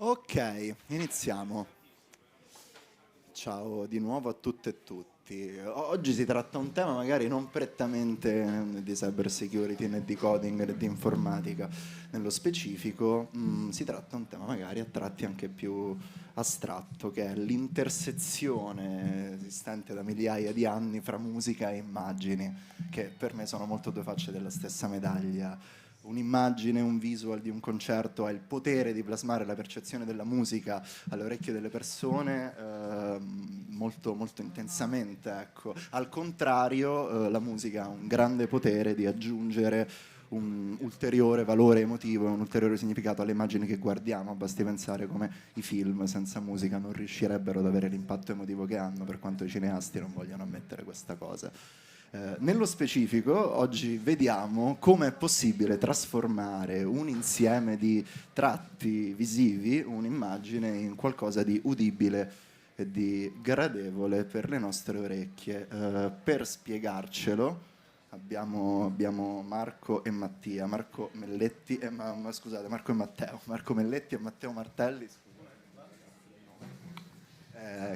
Ok, iniziamo. Ciao di nuovo a tutte e tutti. Oggi si tratta un tema magari non prettamente di cyber security né di coding né di informatica. Nello specifico, si tratta un tema magari a tratti anche più astratto, che è l'intersezione esistente da migliaia di anni fra musica e immagini, che per me sono molto due facce della stessa medaglia. Un'immagine, un visual di un concerto ha il potere di plasmare la percezione della musica alle orecchie delle persone molto, molto intensamente. Ecco. Al contrario, la musica ha un grande potere di aggiungere un ulteriore valore emotivo e un ulteriore significato alle immagini che guardiamo. Basti pensare come i film senza musica non riuscirebbero ad avere l'impatto emotivo che hanno, per quanto i cineasti non vogliano ammettere questa cosa. Nello specifico, oggi vediamo come è possibile trasformare un insieme di tratti visivi, un'immagine, in qualcosa di udibile e di gradevole per le nostre orecchie. Per spiegarcelo abbiamo Marco e Mattia, Marco Melletti e scusate, Marco e Matteo, Marco Melletti e Matteo Martelli,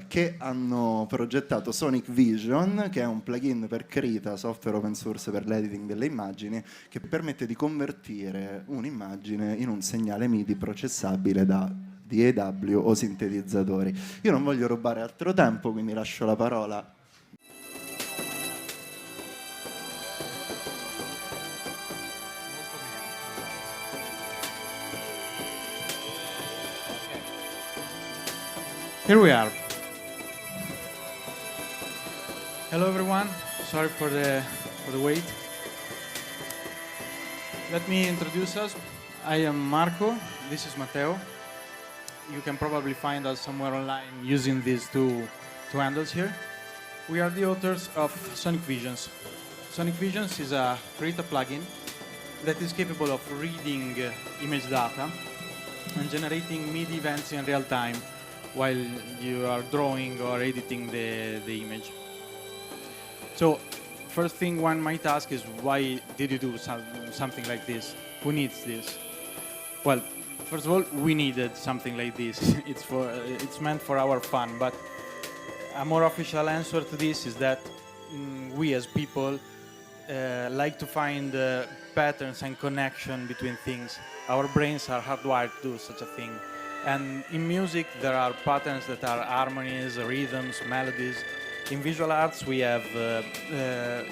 che hanno progettato Sonic Vision, che è un plugin per Krita, software open source per l'editing delle immagini, che permette di convertire un'immagine in un segnale MIDI processabile da DAW o sintetizzatori. Io non voglio rubare altro tempo, quindi lascio la parola. Here we are. Hello everyone. Sorry for the wait. Let me introduce us. I am Marco. This is Matteo. You can probably find us somewhere online using these two handles here. We are the authors of Sonic Visions. Sonic Visions is a Krita plugin that is capable of reading image data and generating MIDI events in real time while you are drawing or editing the image. So, first thing one might ask is, why did you do something like this? Who needs this? Well, first of all, we needed something like this. It's meant for our fun, but a more official answer to this is that we as people like to find patterns and connection between things. Our brains are hardwired to do such a thing. And in music, there are patterns that are harmonies, rhythms, melodies. In visual arts, we have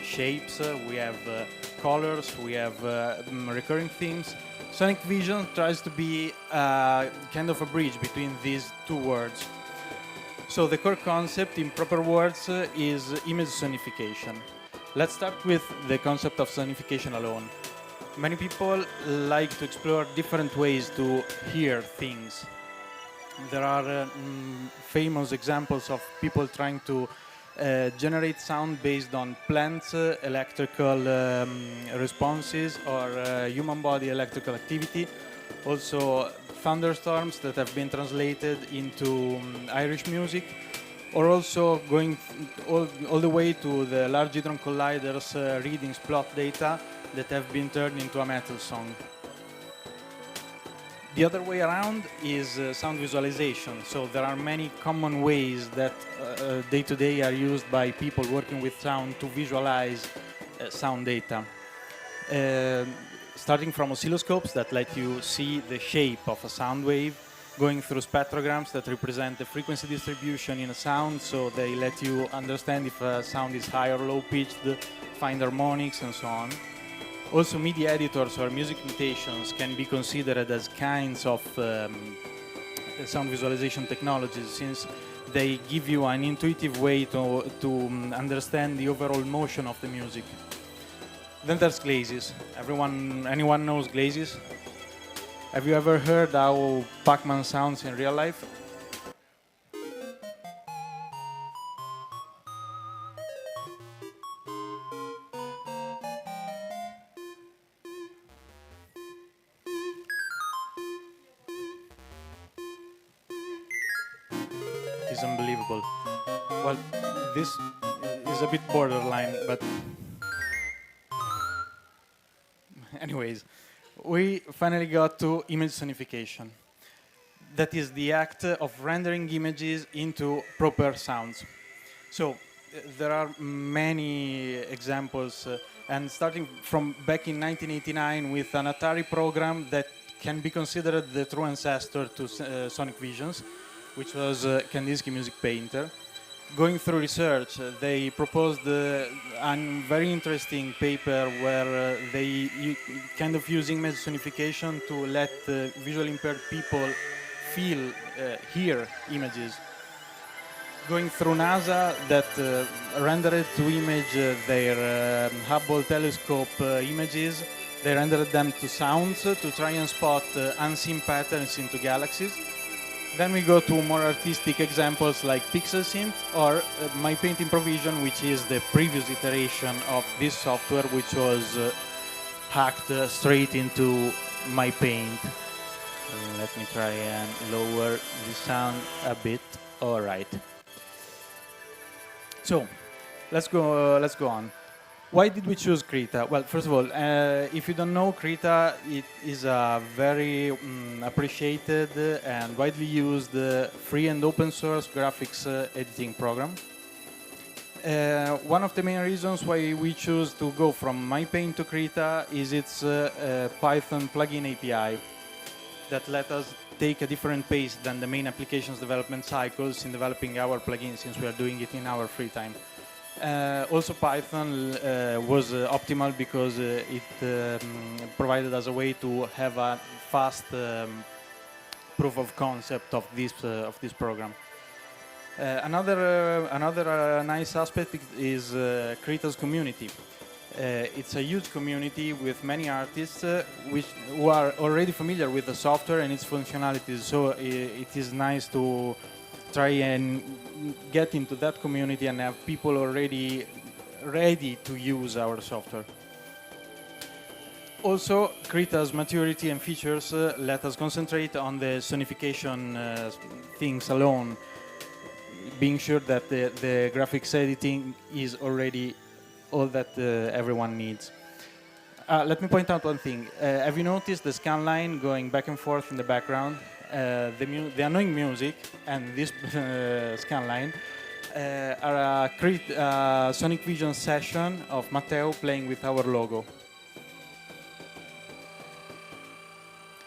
shapes, we have colors, we have recurring themes. Sonic Vision tries to be kind of a bridge between these two words. So the core concept, in proper words, is image sonification. Let's start with the concept of sonification alone. Many people like to explore different ways to hear things. There are famous examples of people trying to generate sound based on plants, electrical responses, or human body electrical activity. Also thunderstorms that have been translated into Irish music, or also going all the way to the Large Hadron Collider's readings plot data that have been turned into a metal song. The other way around is sound visualization. So there are many common ways that day to day are used by people working with sound to visualize sound data. Starting from oscilloscopes that let you see the shape of a sound wave, going through spectrograms that represent the frequency distribution in a sound, so they let you understand if a sound is high or low pitched, find harmonics and so on. Also, MIDI editors or music notations can be considered as kinds of sound visualization technologies, since they give you an intuitive way to understand the overall motion of the music. Then there's glazes. Anyone knows glazes? Have you ever heard how Pac-Man sounds in real life? It's unbelievable. Well, this is a bit borderline, but anyways, we finally got to image sonification. that is the act of rendering images into proper sounds. So there are many examples, and starting from back in 1989 with an Atari program that can be considered the true ancestor to Sonic Visions, which was Kandinsky Music Painter. Going through research, they proposed a very interesting paper where they kind of use image sonification to let visually impaired people feel, hear images. Going through NASA, that rendered to image their Hubble telescope images. They rendered them to sounds to try and spot unseen patterns into galaxies. Then we go to more artistic examples like Pixel Synth or My Paint Improvision, which is the previous iteration of this software, which was hacked straight into My Paint. Let me try and lower the sound a bit. All right. So, let's go on. Why did we choose Krita? Well, first of all, if you don't know, Krita, it is a very appreciated and widely used free and open source graphics editing program. One of the main reasons why we choose to go from MyPaint to Krita is its Python plugin API that let us take a different pace than the main applications development cycles in developing our plugins, since we are doing it in our free time. Also, Python was optimal because it provided us a way to have a fast proof of concept of this program. Another nice aspect is Krita's community. It's a huge community with many artists who are already familiar with the software and its functionalities. So it is nice to try and get into that community and have people already ready to use our software. Also, Krita's maturity and features let us concentrate on the sonification things alone, being sure that the graphics editing is already all that everyone needs. Let me point out one thing. Have you noticed the scan line going back and forth in the background? The annoying music and this scan line are a Sonic Vision session of Matteo playing with our logo.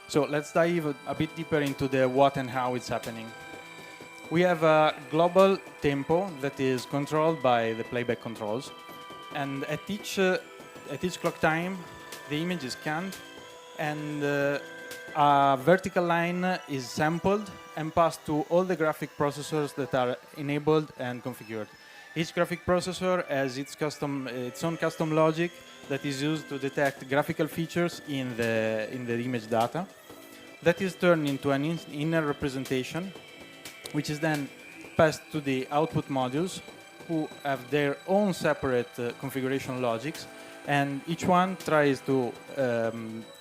So let's dive a bit deeper into the what and how it's happening. We have a global tempo that is controlled by the playback controls, and at each clock time, the image is scanned, and a vertical line is sampled and passed to all the graphic processors that are enabled and configured. Each graphic processor has its own custom logic that is used to detect graphical features in the image data. That is turned into an inner representation, which is then passed to the output modules, who have their own separate configuration logics, and each one tries to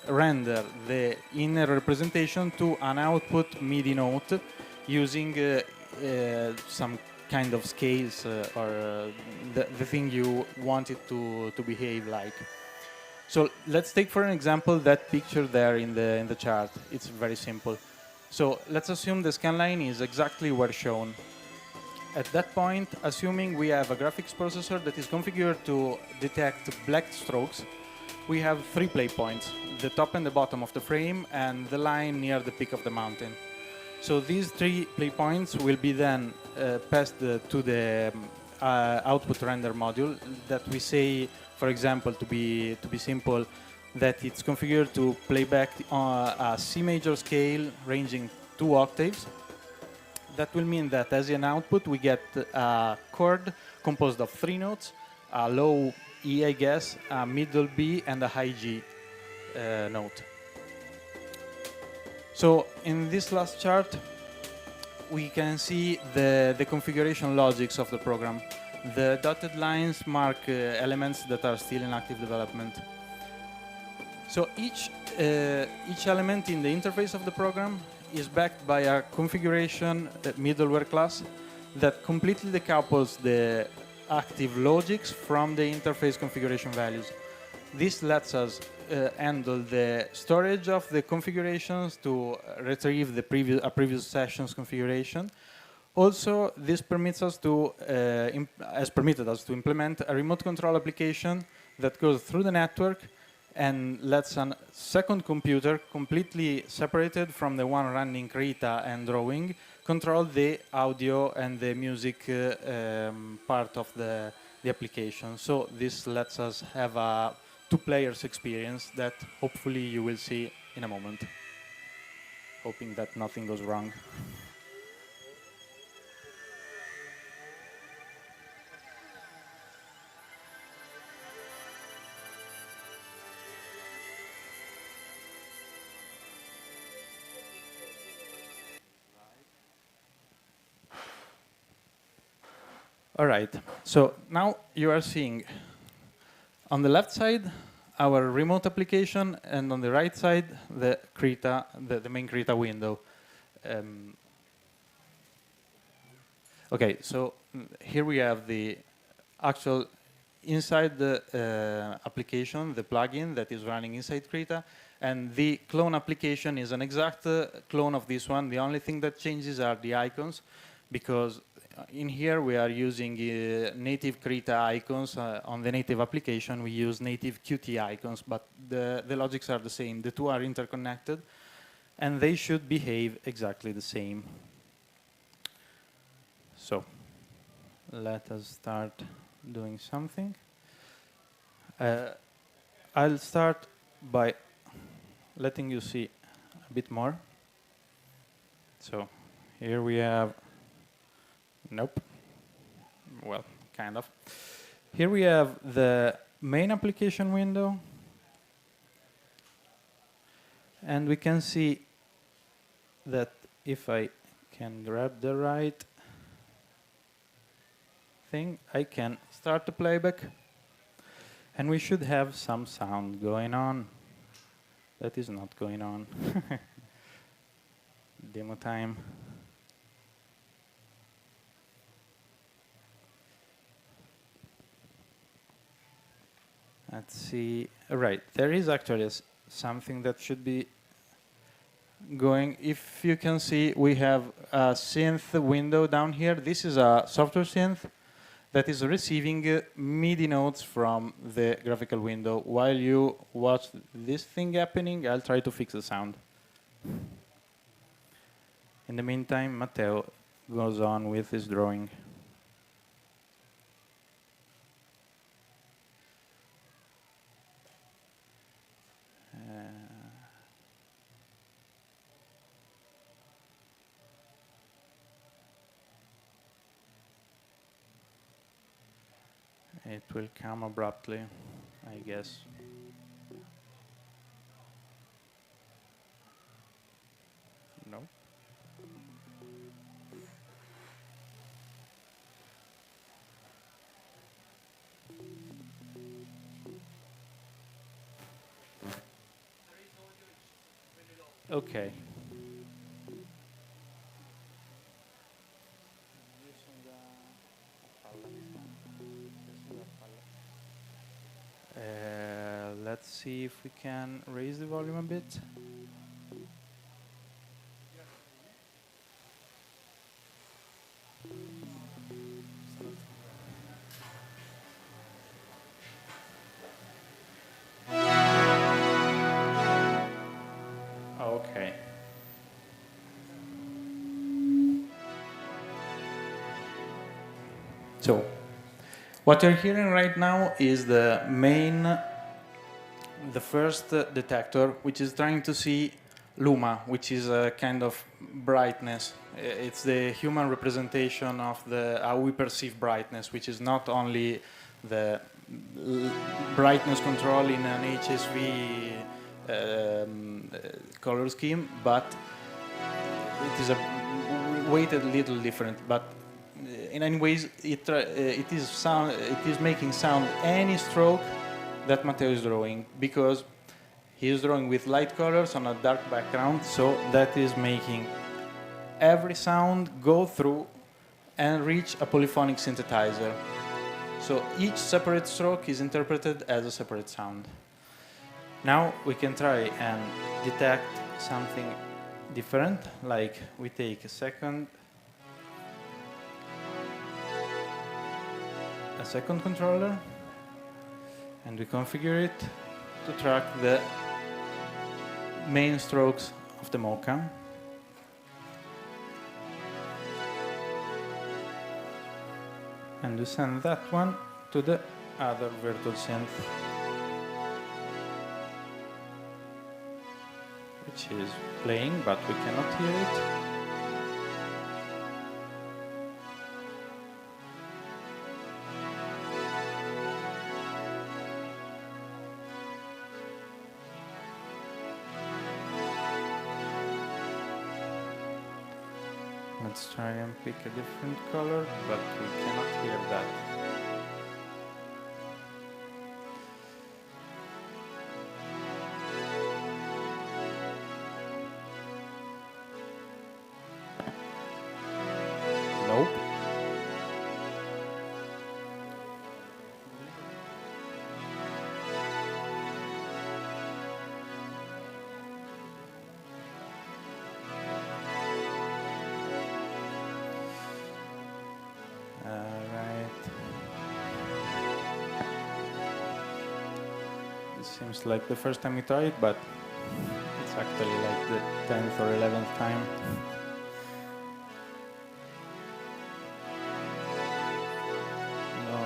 render the inner representation to an output MIDI note using some kind of scales or the thing you want it to behave like. So let's take for an example that picture there in the chart. It's very simple. So let's assume the scan line is exactly where shown. At that point, assuming we have a graphics processor that is configured to detect black strokes, we have 3 play points, the top and the bottom of the frame and the line near the peak of the mountain. So these 3 play points will be then passed to the output render module that we say, for example, to be simple, that it's configured to play back on a C major scale ranging 2 octaves. That will mean that as an output we get a chord composed of 3 notes, a low E, I guess, a middle B, and a high G note. So in this last chart, we can see the configuration logics of the program. The dotted lines mark elements that are still in active development. So each element in the interface of the program is backed by a configuration middleware class that completely decouples the active logics from the interface configuration values. This lets us handle the storage of the configurations to retrieve the previous session's configuration. Also, this permits us to, has permitted us to implement a remote control application that goes through the network and lets a second computer, completely separated from the one running Krita and drawing, control the audio and the music part of the application. So this lets us have a two-players experience that hopefully you will see in a moment. Hoping that nothing goes wrong. All right, so now you are seeing on the left side our remote application, and on the right side the Krita, the main Krita window. Okay, so here we have the actual inside the application, the plugin that is running inside Krita, and the clone application is an exact clone of this one. The only thing that changes are the icons, because in here we are using native Krita icons. On the native application we use native Qt icons, but the logics are the same. The two are interconnected and they should behave exactly the same. So let us start doing something. I'll start by letting you see a bit more. So here we have, nope, well, kind of. Here we have the main application window, and we can see that if I can grab the right thing, I can start the playback, and we should have some sound going on. That is not going on. Demo time. Let's see. Right, there is actually something that should be going. If you can see, we have a synth window down here. This is a software synth that is receiving MIDI notes from the graphical window. While you watch this thing happening, I'll try to fix the sound. In the meantime, Matteo goes on with his drawing. It will come abruptly, I guess. No. Okay. Let's see if we can raise the volume a bit. Okay. So, what you're hearing right now is the first detector, which is trying to see luma, which is a kind of brightness. It's the human representation of how we perceive brightness, which is not only the brightness control in an HSV color scheme, but it is weighted a little different. But in any ways, it is making sound any stroke that Matteo is drawing, because he is drawing with light colors on a dark background, so that is making every sound go through and reach a polyphonic synthesizer. So each separate stroke is interpreted as a separate sound. Now we can try and detect something different, like we take a second controller and we configure it to track the main strokes of the MOCA. And we send that one to the other virtual synth, which is playing, but we cannot hear it. Let's try and pick a different color, but we cannot hear that. Nope. Seems like the first time we try it, but it's actually like the 10th or 11th time. No.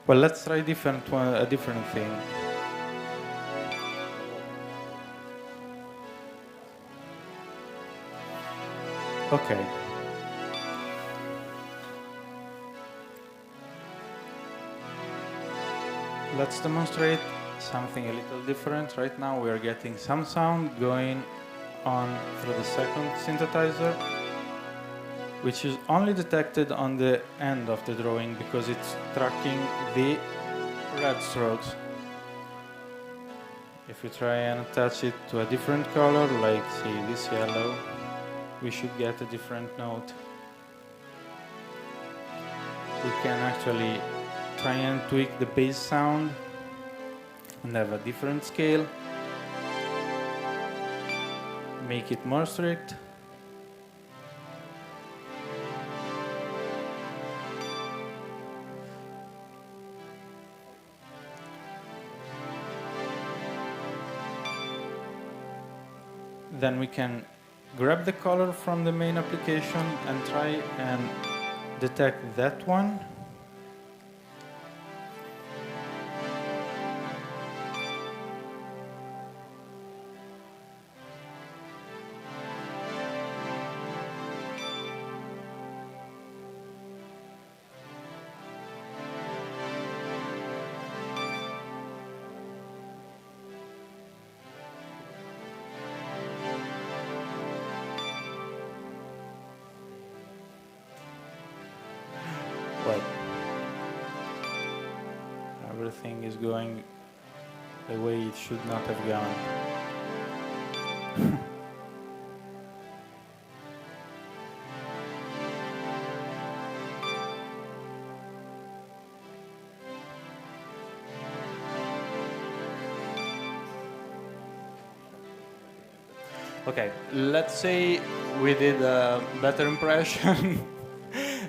Well, let's try a different thing. Okay. Let's demonstrate something a little different. Right now we are getting some sound going on through the second synthesizer, which is only detected on the end of the drawing because it's tracking the red strokes. If we try and attach it to a different color, like say this yellow, we should get a different note. We can actually try and tweak the bass sound and have a different scale, make it more strict. Then we can grab the color from the main application and try and detect that one. Well, everything is going the way it should not have gone. Okay, let's say we did a better impression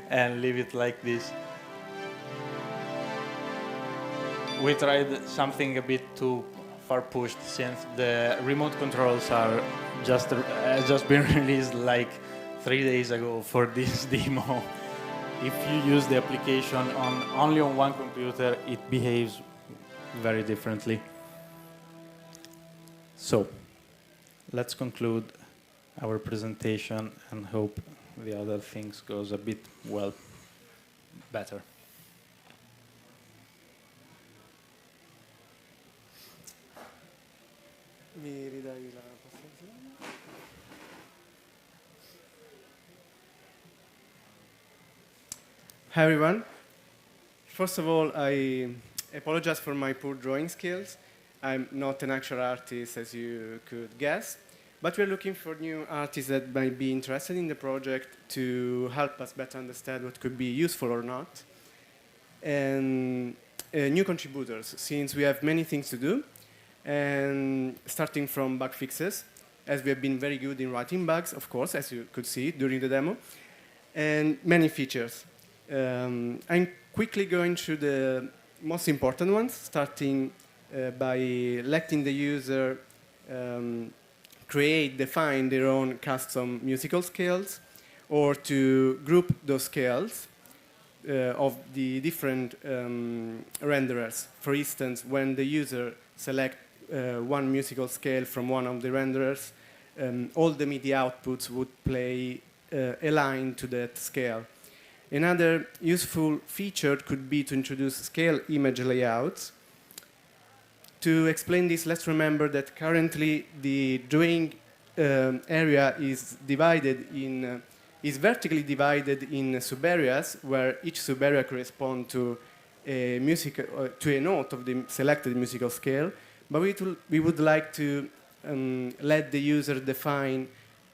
and leave it like this. We tried something a bit too far pushed since the remote controls are just been released like 3 days ago for this demo. If you use the application only on one computer, it behaves very differently. So, let's conclude our presentation and hope the other things goes a bit, well, better. Mi ridai la postazione? Hi everyone. First of all, I apologize for my poor drawing skills. I'm not an actual artist, as you could guess, But we're looking for new artists that might be interested in the project to help us better understand what could be useful or not. And new contributors, since we have many things to do, and starting from bug fixes, as we have been very good in writing bugs, of course, as you could see during the demo, and many features. I'm quickly going through the most important ones, starting by letting the user create, define their own custom musical scales, or to group those scales of the different renderers. For instance, when the user selects one musical scale from one of the renderers, all the MIDI outputs would play aligned to that scale. Another useful feature could be to introduce scale image layouts. To explain this, let's remember that currently the drawing area is divided in is vertically divided in subareas, where each subarea corresponds to a note of the selected musical scale. But we would like to let the user define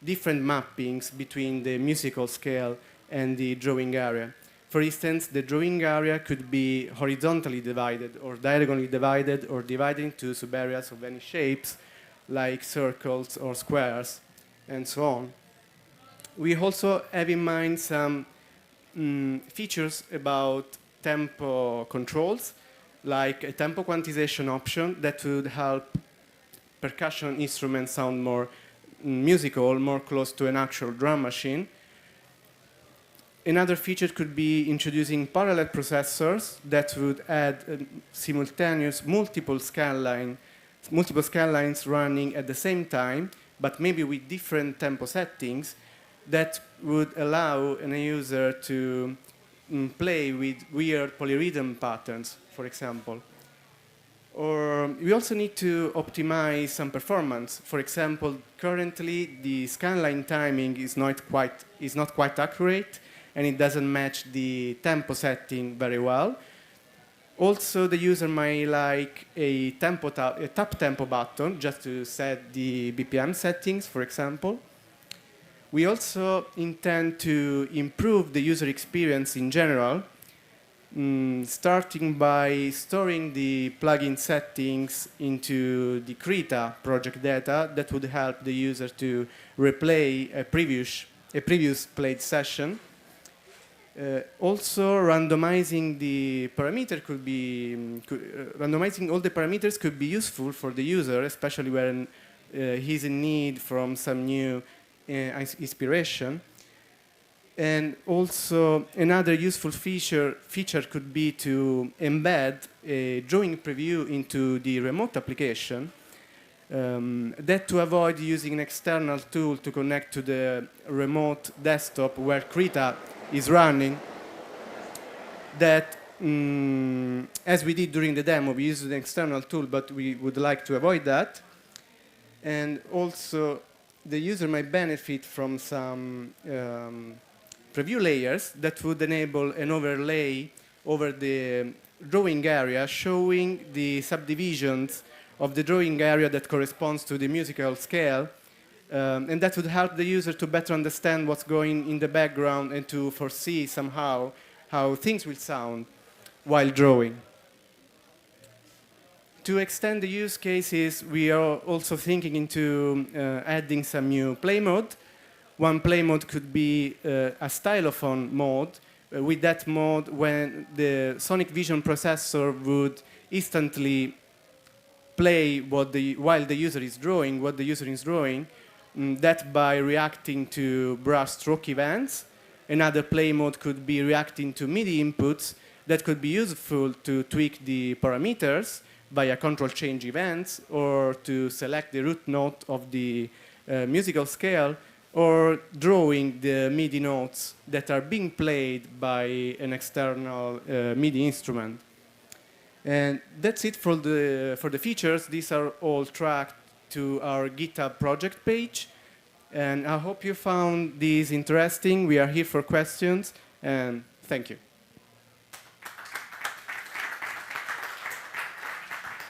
different mappings between the musical scale and the drawing area. For instance, the drawing area could be horizontally divided or diagonally divided or divided into subareas of any shapes like circles or squares and so on. We also have in mind some features about tempo controls, like a tempo quantization option that would help percussion instruments sound more musical, more close to an actual drum machine. Another feature could be introducing parallel processors that would add simultaneous multiple scan lines running at the same time, but maybe with different tempo settings that would allow a user to play with weird polyrhythm patterns, for example. Or we also need to optimize some performance. For example, currently the scanline timing is not quite accurate, and it doesn't match the tempo setting very well. Also, the user might like a tap tempo button just to set the BPM settings, for example. We also intend to improve the user experience in general, starting by storing the plugin settings into the Krita project data that would help the user to replay a previous played session. Also, randomizing the parameter randomizing all the parameters could be useful for the user, especially when he's in need from some new inspiration. And also, another useful feature could be to embed a drawing preview into the remote application. That to avoid using an external tool to connect to the remote desktop where Krita is running. That, as we did during the demo, we used an external tool, but we would like to avoid that. And also, the user might benefit from some preview layers that would enable an overlay over the drawing area, showing the subdivisions of the drawing area that corresponds to the musical scale. And that would help the user to better understand what's going in the background and to foresee somehow how things will sound while drawing. To extend the use cases, we are also thinking into adding some new play mode. One play mode could be a stylophone mode. With that mode, when the sonic vision processor would instantly play while the user is drawing, what the user is drawing, that by reacting to brush stroke events. Another play mode could be reacting to MIDI inputs that could be useful to tweak the parameters via control change events, or to select the root note of the musical scale, or drawing the MIDI notes that are being played by an external MIDI instrument. And that's it for the features. These are all tracked to our GitHub project page. And I hope you found these interesting. We are here for questions, and thank you.